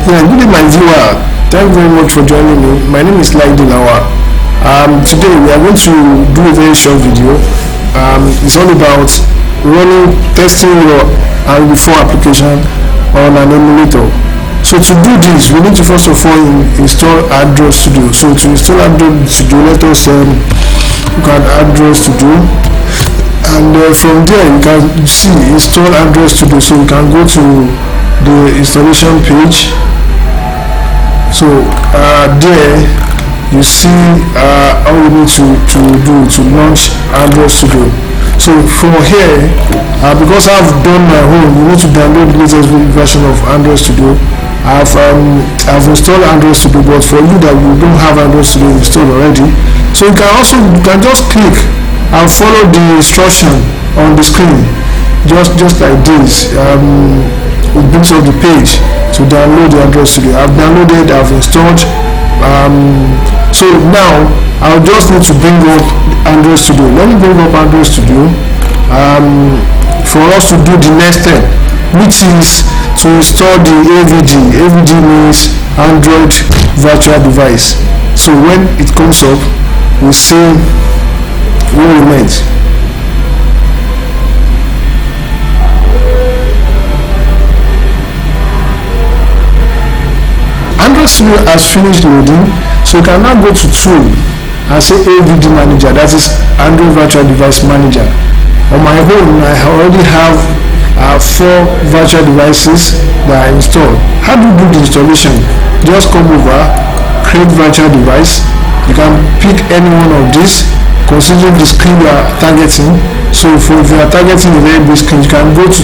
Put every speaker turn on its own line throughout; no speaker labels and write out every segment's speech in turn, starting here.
Yeah, good day, my viewer. Thank you very much for joining me. My name is Lawa. Today we are going to do a very short video. It's all about testing your RB4 application on an emulator. So to do this, we need to first of all install Android Studio. So to install Android Studio, let us look at Android Studio, and from there you can see install Android Studio. So you can go to the installation page. So there you see all you need to do to launch Android Studio. So from here, because I've done my own, you need to download the latest version of Android Studio. I've installed Android Studio, but for you that you don't have Android Studio installed already, so you can just click and follow the instruction on the screen, just like this. It brings up the page to download the Android Studio. I've downloaded, I've installed. So now I'll just need to bring up Android Studio. Let me bring up Android Studio for us to do the next step, which is to install the AVD. AVD means Android Virtual Device. So when it comes up, we see where we met. Android Studio has finished loading, so you can now go to Tool and say AVD Manager, that is Android Virtual Device Manager. On my own, I already have 4 virtual devices that are installed. How do you do the installation? Just come over, create virtual device. You can pick any one of these considering the screen you are targeting. So if you are targeting a very big screen, you can go to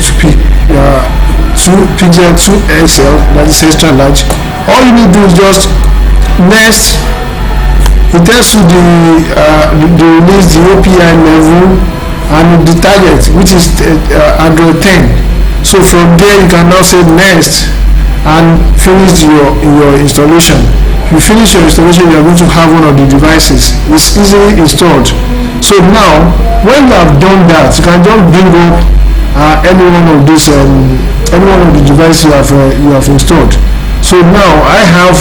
Pixel 2 XL, that is extra large. All you need to do is just next. It tells you the release, the API level, and the target, which is Android 10. So from there you can now say next and finish your installation. If you finish your installation, you are going to have one of the devices. It's easily installed. So now when you have done that, you can just bring up any one of these any one of the devices you have installed. So now I have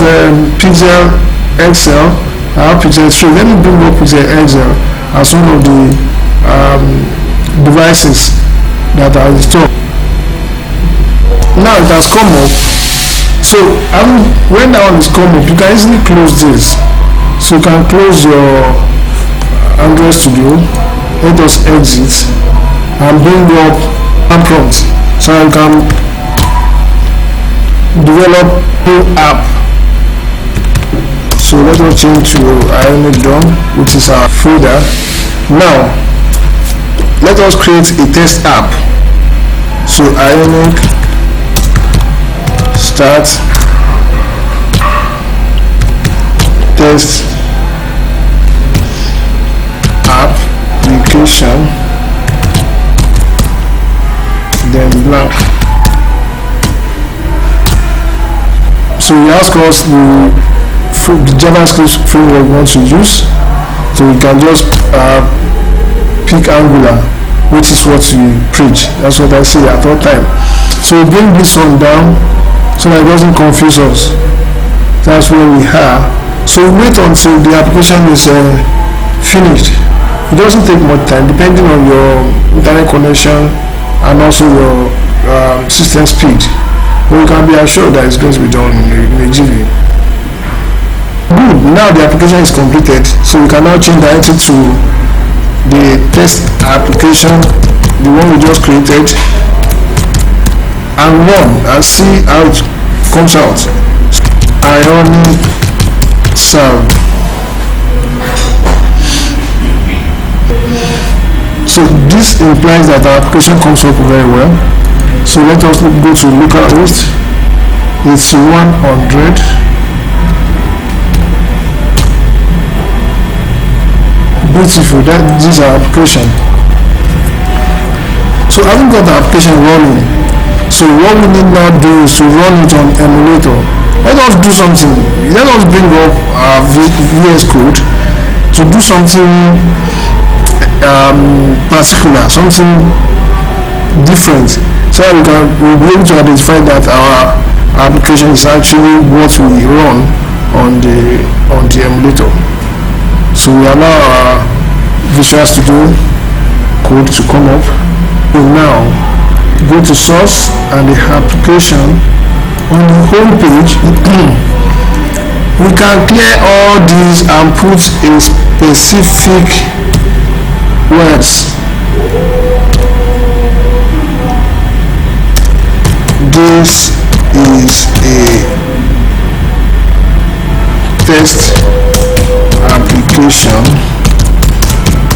Pixel XL, I have Pixel 3. Let me bring up Pixel XL as one of the devices that are installed. Now it has come up. So when that one is come up, you can easily close this. So you can close your Android Studio. Let us exit and bring up a prompt, so you can develop new app. So let us change to ionic, which is our folder. Now let us create a test app. So ionic start test application, then blank. So we ask us the JavaScript framework we want to use. So we can just pick Angular, which is what we preach. That's what I say at all time. So we bring this one down so that it doesn't confuse us. That's where we are. So we wait until the application is finished. It doesn't take much time depending on your internet connection and also your system speed. But you can be assured that it's going to be done in a GB. Good. Now the application is completed, so we can now change directly to the test application, the one we just created, and run and see how it comes out. Ionic serve. So this implies that our application comes up very well. So let us go to localhost. It's 100. Beautiful. This is our application. So having got the application running, so what we need now do is to run it on emulator. Let us do something. Let us bring up our VS Code to do something particular, something different, so that we'll be able to identify that our application is actually what we run on the emulator. So we allow our Visual Studio code to come up. We now go to source and the application. On the home page we can clear all these and put a specific words. This is a test application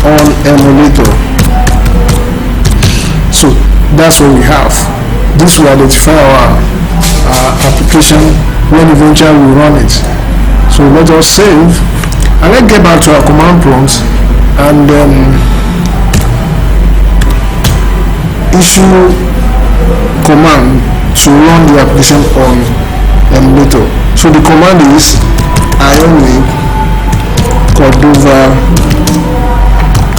on emulator. So that's what we have. This will identify our application when eventually we run it. So let us save and let's get back to our command prompt and issue command to run the application on emulator. So the command is ionic Cordova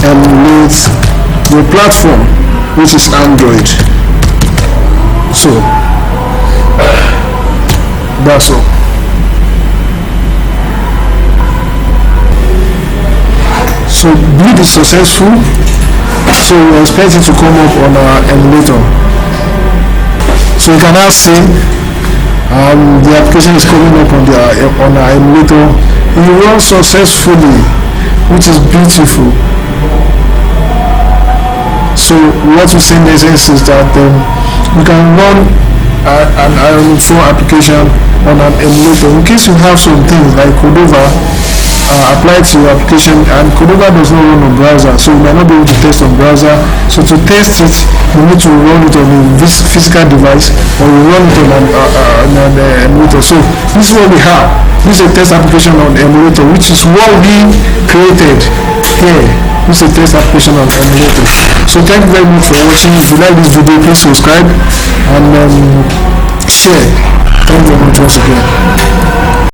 emulate the platform, which is Android. So that's all. So build is successful. So we expect it to come up on our emulator. So you can now see the application is coming up on our emulator. It runs successfully, which is beautiful. So what we see in essence is that we can run an Ionic 4 application on an emulator. In case you have some things like Cordova applied to your application, and Cordova does not run on browser, so you might not be able to test on browser. So to test it, you need to run it on a physical device, or you run it on an emulator. So this is what we have. This is a test application on emulator, which is what we created here. This is a test application on emulator. So thank you very much for watching. If you like this video, please subscribe and share. Thank you very much once again.